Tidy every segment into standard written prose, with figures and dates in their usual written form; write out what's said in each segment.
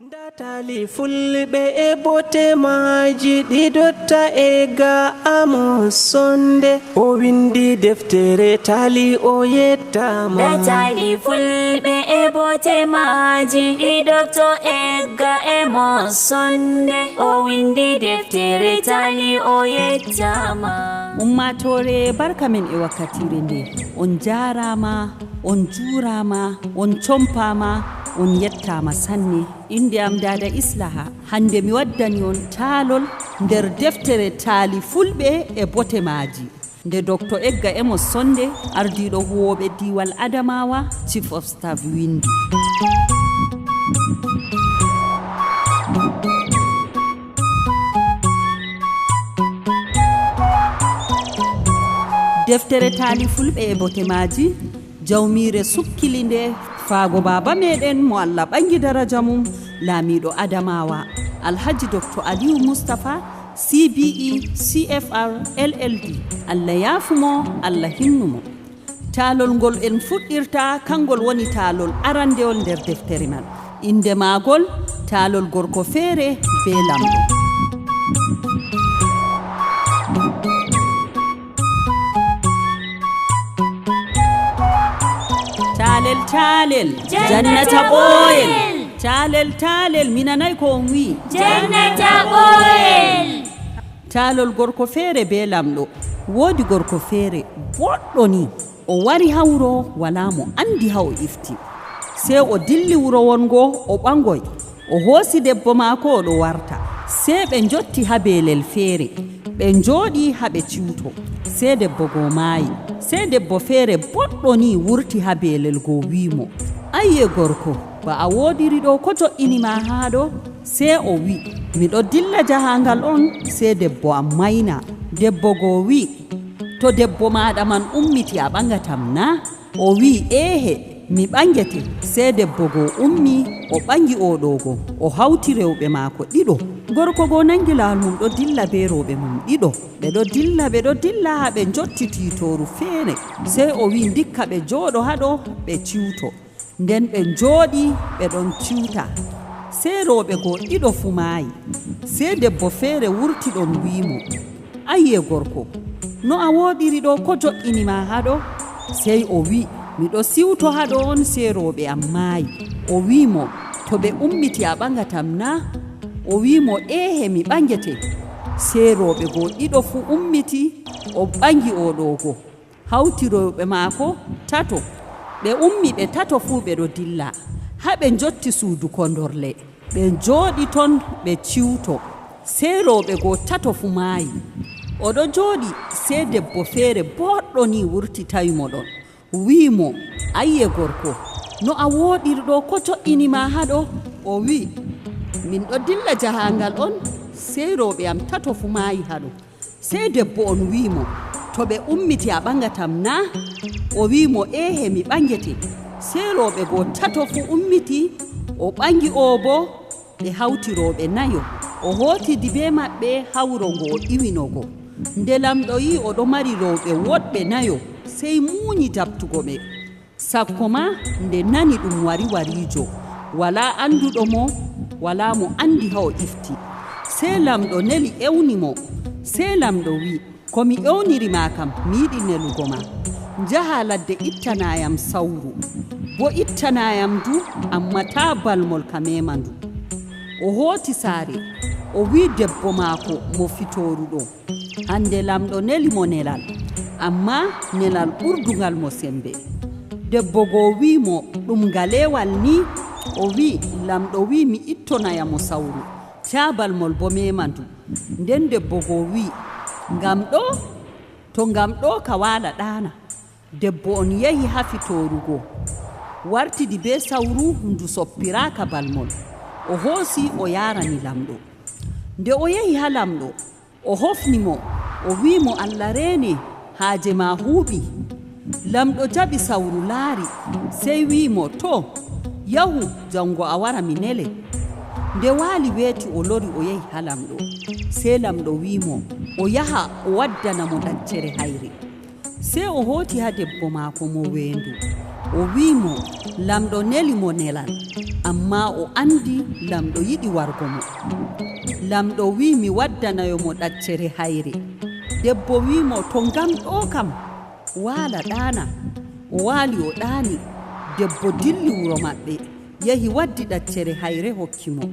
Taali fulɓe e bote maaji ɗiɗotta e ga'amo sonde o windi deftere taali o yettama. Taali fulɓe e bote maaji ɗiɗotta e ga'amo sonde o windi deftere taali o yettama. Ummatore barka men e wakkatire nde on jarama on jurama on compama on yettama sanne. Inde am dada Islaha. Hande mi waddani on taalol nder deftere taali fulɓe e bote maaji nde Dr. Egga Emos Sonde ardiɗo huwoɓe diwal Adamawa Chief of Staff windi. Deftere taali fulɓe e bote maaji jawmire sukkili nde faago baba meɗen mo Allah ɓangi daraja mum laamiɗo Adamawa Alhaji Dr. Aliyu Mustapha CBE CFR LLD. Allah yaafumo Allah hinnumo. Taalol ngol en fuɗɗirta kangol woni taalol arandewol nder deftere man. Inde maagol Taalol Gorko feere be lamɗo. Taalel taalel jannata ɓooyel. Taalel taalel minanay ko on wi Jannata ɓooyel. Taalol gorko feere be lamɗo. Woodi gorko feere boɗɗo ni o wari ha wuro wala mo andi ha o ifti. Sey o dilli wuro wongo o ɓangoy o hoosi debbo maako o ɗo warta. Sey ɓe jotti ha beelel feere ɓe jooɗi ha ɓe ciwto. Sey debbo go maayi. Sey debbo feere boɗɗo ni wurti ha beelel go wimo, ayye gorko ba a woodiri ɗo ko jo'inima haa ɗo? Sey o wi miɗo dilla jahangal on. Sey debbo am mayna. Debbo go wi to debbo maɗa man ummiti a ɓangatam na? O wi ehe mi ɓangete. Sey debbo go ummi o ɓangi oɗo go o hawti rewɓe maako ɗiɗo. Gorko go nangi laawol mum ɗo dilla be rewɓe mum ɗiɗo. ɓeɗo dilla ha ɓe jotti titoru feere. Sey o wi ndikka ɓe jooɗo haɗo ɓe ciwto. Nden ɓe jooɗi ɓe ɗon ciwta. Sey rewɓe go ɗiɗo fu maayi. Sey debbo feere wurti ɗon wimo, ayye gorko no a woɗiri ɗo ko jo'inima haɗo? Sey o wi miɗo siwto haɗo on. Sey rewɓe am maayi. O wimo to ɓe ummiti a ɓangatam na? O wimo ehe mi ɓangete. Sey rewɓe go ɗiɗo fu ummiti o ɓangi oɗo go hawti rewɓe maako tato. ɓe ummi ɓe tato fu ɓe ɗo dilla ha ɓe jotti suudu kondorle ɓe jooɗi ton ɓe ciwto. Sey rewɓe go tato fu maayi. oɗo jooɗi. Sey debbo feere boɗɗo ni wurti tawimo ɗon wimo ayye gorko no a woɗiri ɗo ko jo'inima haɗo? O wi min ɗo dilla jahangal on. Sey rewɓe am tato fu maayi haɗo. Sey debbo on wimo to ɓe ummiti a ɓangatam na? O wimo ehe mi ɓangete. Sey rewɓe go tato fu ummiti o ɓangi o bo ɓe hawti rewɓe nayo. O hootidi be maɓɓe ha wuro ngo o iwinogo. Nde lamɗo yi oɗo mari rewɓe woɗɓe nayo sey muuñi dabtugo ɓe. Sakko ma nde nani ɗum warijo wala anduɗo mo wala mo andi ha o ifti. Sey lamɗo neli ewni mo. Sey lamɗo wi komi ewnirima kam mi yiɗi nelugo ma. Njaha ladde ittanayam sawru bo ittanayam du amma ta balmol ka mema ndu. O hooti saare o wi debbo maako mo fitoru ɗo hande lamɗo neli mo nelal amma nelal ɓurdugal mo sembe. Debbo go wi mo ɗum galewal ni? O wi lamɗo wi mi ittonayamo sawru ta balmol bo memandu. Nden debbo go wi ngam ɗo? To ngam ɗo ka wala ɗana. Debbo on yehi ha fitorugo wartidi be sawru ndu soppiraka balmol. O hoosi o yarani lamɗo. Nde o yehi ha lamɗo o hofnimo o wimo Allah rene haaje ma huuɓi. Lamɗo jaɓi sawru laari. Sey wimo to yahu jango a wara mi nele. Nde waali weeti o lori o yehi ha lamɗo. Sey lamɗo wimo o yaha o waddanamo daccere hayre. Sey o hooti ha debbo maako mo weendu o wimo lamɗo neli mo nelal, amma o andi lamɗo yiɗi wargo mo. Lamɗo wi mi waddanayo mo ɗaccere hayre. Debbo wimo to ngam ɗo kam wala ɗana. O wali o ɗani. Debbo dilli wuro maɓɓe yehi waddi ɗaccere hayre hokki mo.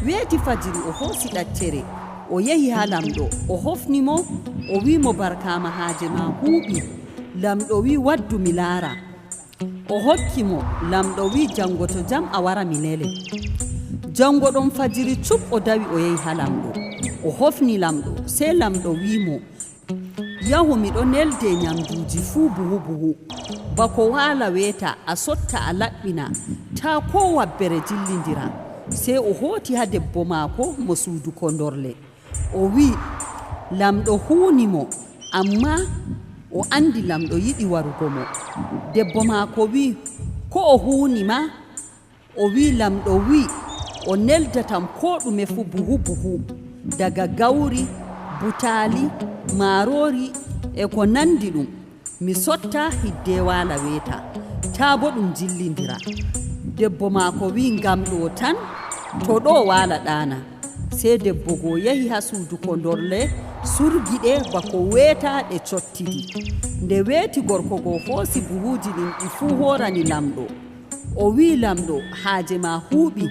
Weeti fajiri o hoosi ɗaccere o yehi ha lamɗo o hofni mo, o wimo barkama haaje ma huuɓi. Lamɗo wi waddu mi laara. O hokki mo. Lamɗo wi jango to jam a wara mi nele. Jango ɗon fajiri cup o dawi o yehi ha lamɗo o hofni lamɗo. Sey lamɗo wimo yahu miɗo nelde nyamduji fuu buhu buhu, bako wala weeta a sotta a laɓɓina ta ko wabbere jillindira. Sey o hoti ha debbo maako mo suudu kondorle. O wi lamɗo huuni mo, amma o andi lamɗo yiɗi warugo mo. Debbo maako wi ko o huuni ma? O wi lamɗo wi o neldatam ko ɗume fu buhu buhu, daga gawri, butaali, marori e ko nandi ɗum. Mi sotta hidde wala weeta ta bo ɗum jillindira. Debbo maako wi ngam ɗo tan, to ɗo wala ɗana. Sey debbo go yehi ha suudu kondorle surgiɗe bako weeta ɗe cottidi. Nde weeti gorko go hoosi buhuji ɗin ɗi fuu horani lamɗo. O wi lamɗo haaje ma huuɓi.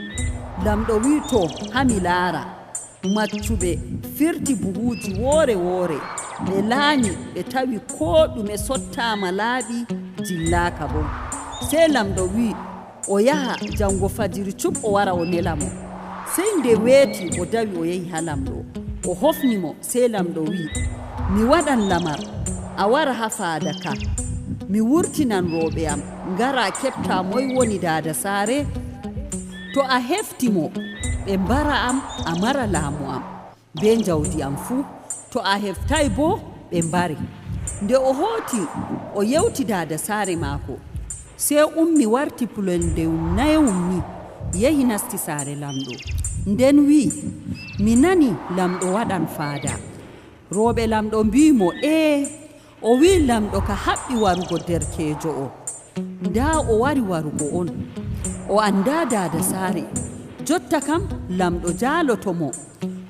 Lamɗo wi to hami laara. Maccuɓe firti buhuji woore woore ɓe laani ɓe tawi ko ɗume sottama laaɓi jillaka bo. Sey lamɗo wi o yaha jango fajiri cup o wara o nela mo. Sey nde weeti o dawi o yehi ha lamɗo o hofni mo. Sey lamɗo wi mi waɗan lamar a wara ha faada ka, mi wurtinan rooɓe am ngara keɓta moy woni dada saare. To a hefti mo ɓe mbara am a mara laamu am be jawdi am fuu. To a heftay bo ɓe mbari. Nde o hooti o yewti dada saare maako. Sey ummi warti pulel nde nayum ni yehi nasti saare lamɗo. Nden wi mi nani lamɗo waɗan faada. Rooɓe lamɗo mbimo o wi lamɗo ka haɓɓi warugo derkejo o. Nda o wari warugo on, o anda dada saare. Jotta kam lamɗo jaalotomo.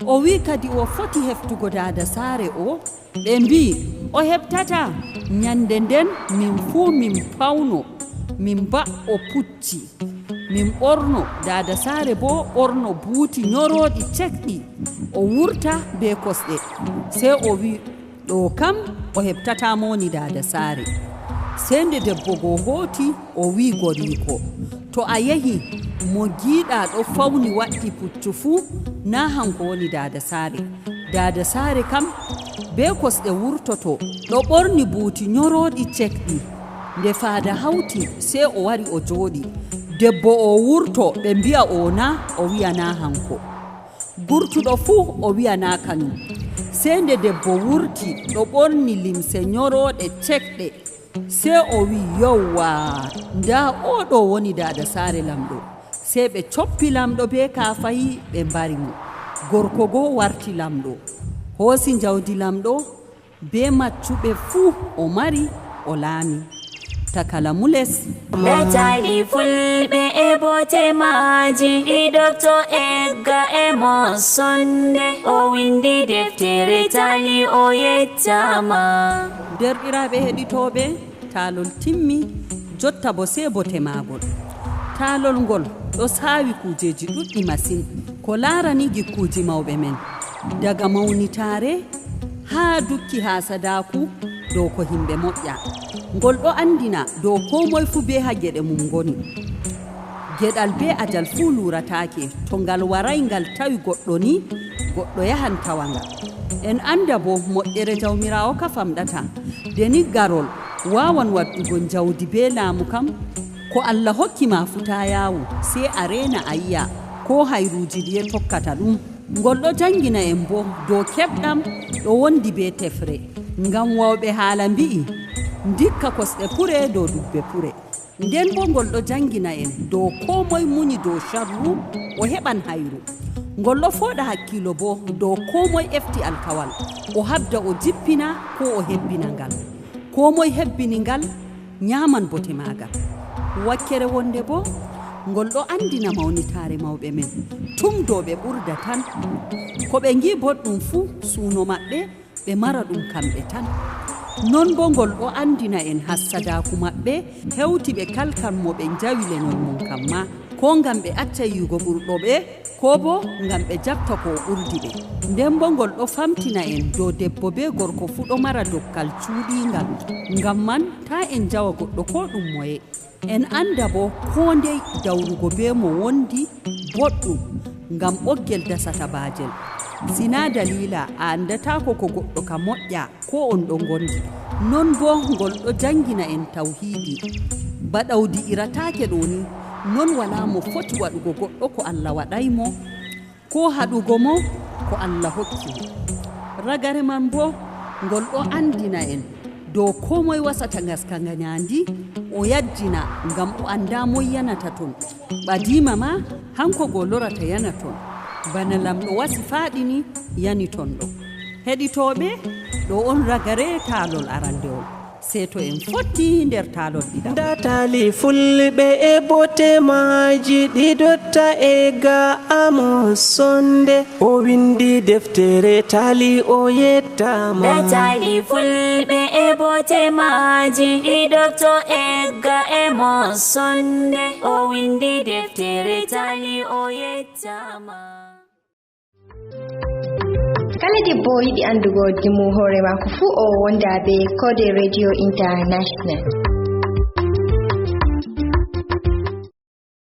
O wi kadi o foti heftugo dada saare o. Ɓe mbi o heɓtata. Nyande nden min fuu min pawno min ba'o pucci min ɓorno, dada saare bo ɓorno buuti nyoroɗi cekɗi o wurta be kosɗe. Sey o wi ɗo kam o heɓtatamo ni dada saare. Sey nde debbo go hooti o wi goriko to a yehi mo giiɗa ɗo fawni waɗɗi puccu fuu na hanko woni dada saare. Dada saare kam be kosɗe wurtoto ɗo ɓorni buuti nyoroɗi cekɗi. Nde faada hawti sey o wari o jooɗi. Debbo o wurto ɓe mbi'a o na, o wi'a na hanko. Gurtuɗo fuu o wi'a na kañum. Sey nde debbo wurti ɗo ɓorni limse nyoroɗe cekɗe. Sey o wi yowwa nda oɗo woni dada saare lamɗo. Sey ɓe coppi lamɗo be kafayi ɓe mbari mo. Gorko go warti lamɗo hoosi jawdi lamɗo be maccuɓe fuu o mari o laami. Takala mules Taali fulɓe e bote maaji ɗi Dr. Egga e mo sonde o windi deftere taali o yettama. derɗiraɓe heɗitoɓe, taalol timmi, jotta bo sey bote maagol. Taalol ngol ɗo saawi kujeji ɗuɗɗi masin ko laarani gikkuji mawɓe men, daga mawnitaare haa dukki haa sadaku dow ko himɓe moƴƴa. Ngol ɗo andina dow ko moye fuu be ha geɗe mum ngoni. Geɗal be ajal fuu luratake. To ngal waray ngal tawi goɗɗo ni, goɗɗo yahan tawanga. En anda bo moƴƴere jawmirawo ka famɗata. Deni garol wawan waddugo jawdi be laamu kam ko Allah hokki ma futa yawu sey a rena a yi'a ko hayruji ɗiye tokkata ɗum. Ngol ɗo jangina en bo dow keɓɗam ɗo wondi be tefre, ngam wawɓe haala mbi'i ndikka kosɗe pure dow dubbe pure. Nden bo ngol ɗo jangina en dow ko moye muñi dow sharru o heɓan hayru. Ngol ɗo fooɗa hakkilo bo dow ko moye efti alkawal o habda o jippina ko o hebbina ngal. Ko moye hebbini ngal nyaman bote magal. wakkere wonde bo ngol ɗo andina mawnitare mawɓe men tumdoɓe ɓurda tan ko ɓe ngi boɗɗum fuu suuno maɓɓe ɓe mara ɗum kamɓe tan non bo ngol ɗo andina en hassadaku maɓɓe hewti ɓe kalkan mo ɓe jawi lenol mum kam ma ko ngam ɓe acca yi'ugo ɓurɗo ɓe ko bo ngam ɓe jabta ko ɓurdi ɓe nden bo ngol ɗo famtina en dow debbo be gorko fuu ɗo mara dokkal cuuɗingal ngam man ta en jawa goɗɗo ko ɗum moye en anda bo ko ndey dawrugo be mo wondi boɗɗum ngam ɓoggel dasata baajel sina dalila a andatako ko goɗɗo ka moƴƴa ko on ɗo gondi non bo ngol ɗo jangina en tawhidi baɗawdi iratake ɗo ni non wala mo foti waɗugo goɗɗo ko Allah waɗaymo ko haɗugo mo ko Allah hokki ragare man bo ngol ɗo andina en dow ko moye wasata ngaska nganyandi o yajjina ngam o anda moy yanata ton ɓadima ma hanko go lorata yana ton bana lamɗo wasi faɗini yani ton ɗo heɗitoɓe ɗo on ragare taalol arandewol seto en fotti nder taalol ɗiɗa nda taali fulɓe e bote maaji ɗi dotta e ga amo sonde o windi deftere taali o yettama nda taali fulɓe e bote maaji ɗi dotta e ga emo sonde o windi deftere taali o yettama. Kala debbo yiɗi andugo dimmu hoore mako fuu o wonda be Kode Radio International.